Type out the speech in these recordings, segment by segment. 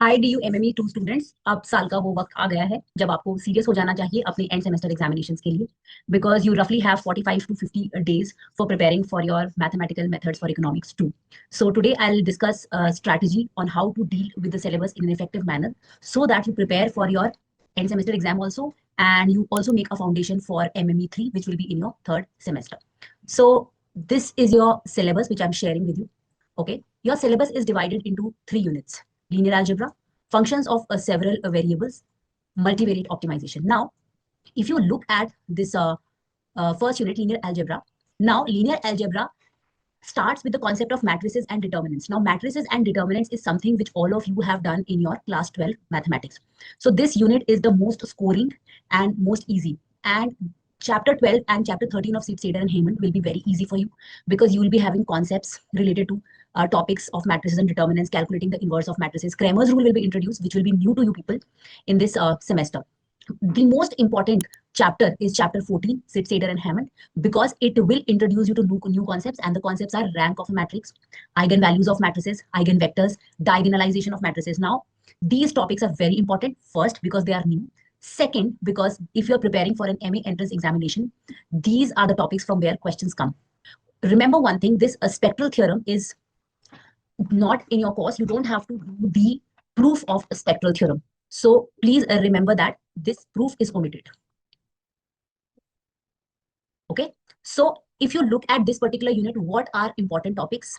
Hi D you MME 2 students. अब साल का वो वक्त आ गया है जब आपको सीरियस हो जाना चाहिए अपने एंड सेमेस्टर एग्जामिनेशंस के लिए, बिकॉज यू रफली have 45 to 50 days for preparing for your mathematical methods for economics too. So today I'll discuss a strategy on how to deal with the syllabus in an effective manner so that you prepare for your end semester exam also, and you also make a foundation for MME 3, which will be in your third semester. So this is your syllabus which I'm sharing with you. Okay, your syllabus is divided into 3 units: linear algebra, functions of several variables, multivariate optimization. Now, if you look at this first unit, linear algebra, now linear algebra starts with the concept of matrices and determinants. Now, matrices and determinants is something which all of you have done in your class 12 mathematics. So this unit is the most scoring and most easy. And chapter 12 and chapter 13 of Sydsaeter and Heyman will be very easy for you because you will be having concepts related to topics of matrices and determinants, calculating the inverse of matrices. Kramer's rule will be introduced, which will be new to you people in this semester. The most important chapter is chapter 14, Sydsaeter and Hammond, because it will introduce you to new concepts, and the concepts are rank of a matrix, eigenvalues of matrices, eigenvectors, diagonalization of matrices. Now, these topics are very important. First, because they are new. Second, because if you're preparing for an MA entrance examination, these are the topics from where questions come. Remember one thing, this spectral theorem is not in your course. You don't have to do the proof of a spectral theorem. So please remember that this proof is omitted. Okay, so if you look at this particular unit, what are important topics?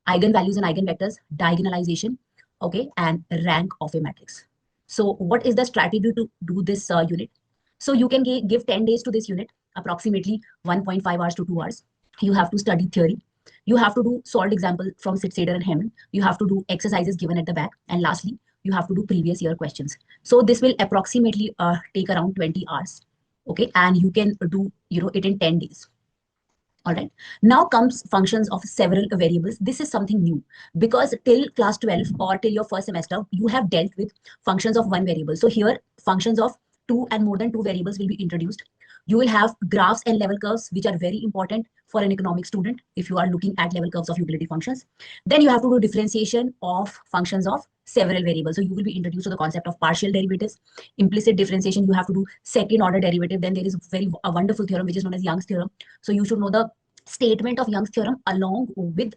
Eigenvalues and eigenvectors, diagonalization, okay, and rank of a matrix. So what is the strategy to do this unit? So you can give 10 days to this unit, approximately 1.5 hours to 2 hours. You have to study theory. You have to do solved example from Sydsaeter and Heyman. You have to do exercises given at the back. And lastly, you have to do previous year questions. So this will approximately take around 20 hours. Okay, and you can do it in 10 days. All right, now comes functions of several variables. This is something new because till class 12 or till your first semester you have dealt with functions of one variable. So here functions of two and more than two variables will be introduced. You will have graphs and level curves, which are very important for an economic student if you are looking at level curves of utility functions. Then you have to do differentiation of functions of several variables. So you will be introduced to the concept of partial derivatives, implicit differentiation. You have to do second order derivative. Then there is a wonderful theorem which is known as Young's theorem. So you should know the statement of Young's theorem along with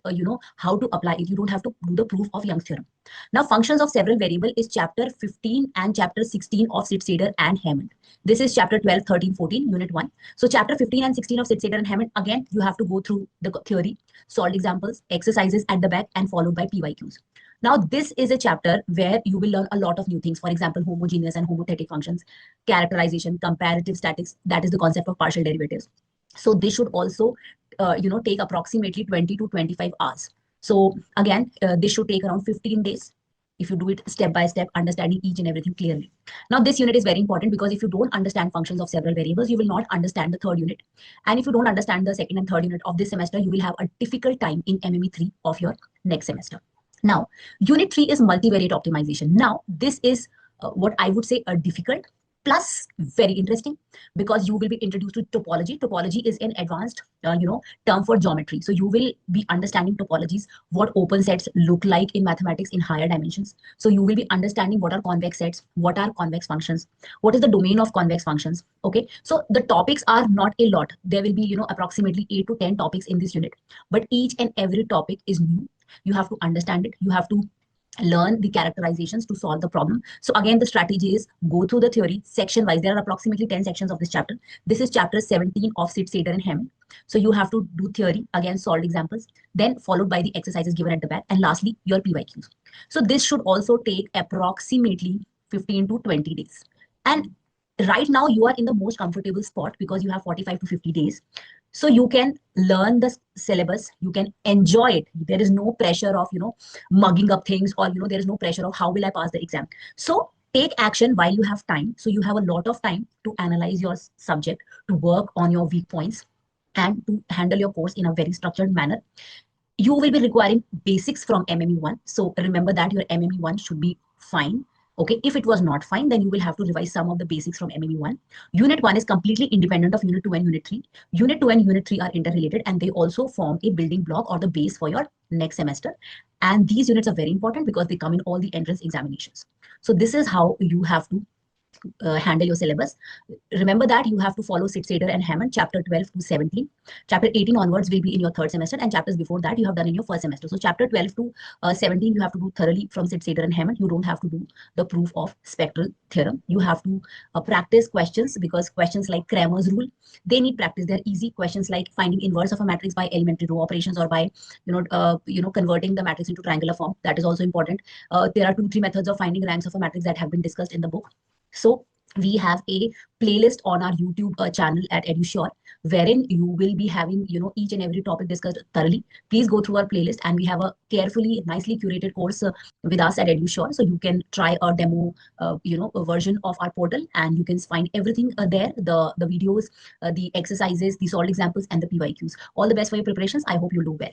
how to apply it. You don't have to do the proof of Young's theorem. Now, functions of several variable is chapter 15 and chapter 16 of Sydsaeter and Hammond. This is chapter 12, 13, 14, unit 1. So chapter 15 and 16 of Sydsaeter and Hammond, again, you have to go through the theory, solved examples, exercises at the back, and followed by PYQs. Now, this is a chapter where you will learn a lot of new things. For example, homogeneous and homothetic functions, characterization, comparative statics, that is the concept of partial derivatives. So this should also take approximately 20 to 25 hours. So again, this should take around 15 days if you do it step by step, understanding each and everything clearly. Now, this unit is very important because if you don't understand functions of several variables, you will not understand the third unit. And if you don't understand the second and third unit of this semester, you will have a difficult time in MME 3 of your next semester. Now, unit 3 is multivariate optimization. Now, this is what I would say a difficult plus very interesting because you will be introduced to topology. Topology is an advanced term for geometry. So you will be understanding topologies, what open sets look like in mathematics in higher dimensions. So you will be understanding what are convex sets, what are convex functions, what is the domain of convex functions. Okay, so the topics are not a lot. There will be approximately 8 to 10 topics in this unit, but each and every topic is new. You have to understand it. You have to learn the characterizations to solve the problem. So again, the strategy is go through the theory section wise. There are approximately 10 sections of this chapter. This is chapter 17 of Sydsaeter and Hammond. So you have to do theory, again solved examples, then followed by the exercises given at the back, and lastly your PYQs. So this should also take approximately 15 to 20 days. And right now you are in the most comfortable spot because you have 45 to 50 days. So you can learn the syllabus, you can enjoy it. There is no pressure of mugging up things, or there is no pressure of how will I pass the exam. So take action while you have time. So you have a lot of time to analyze your subject, to work on your weak points, and to handle your course in a very structured manner. You will be requiring basics from MME 1. So remember that your MME 1 should be fine. Okay, if it was not fine, then you will have to revise some of the basics from MME 1. Unit 1 is completely independent of Unit 2 and Unit 3. Unit 2 and Unit 3 are interrelated, and they also form a building block or the base for your next semester. And these units are very important because they come in all the entrance examinations. So this is how you have to handle your syllabus. Remember that you have to follow Sydsaeter and Hammond, chapter 12 to 17. Chapter 18 onwards will be in your third semester, and chapters before that you have done in your first semester. So chapter 12 to 17 you have to do thoroughly from Sydsaeter and Hammond. You don't have to do the proof of spectral theorem. You have to practice questions, because questions like Cramer's rule, they need practice. They're easy. Questions like finding inverse of a matrix by elementary row operations, or by converting the matrix into triangular form, that is also important. There are 2-3 methods of finding ranks of a matrix that have been discussed in the book. So we have a playlist on our YouTube channel at EduSure, wherein you will be having, each and every topic discussed thoroughly. Please go through our playlist, and we have a carefully, nicely curated course with us at EduSure. So you can try a demo, a version of our portal, and you can find everything there, the videos, the exercises, the solved examples, and the PYQs. All the best for your preparations. I hope you do well.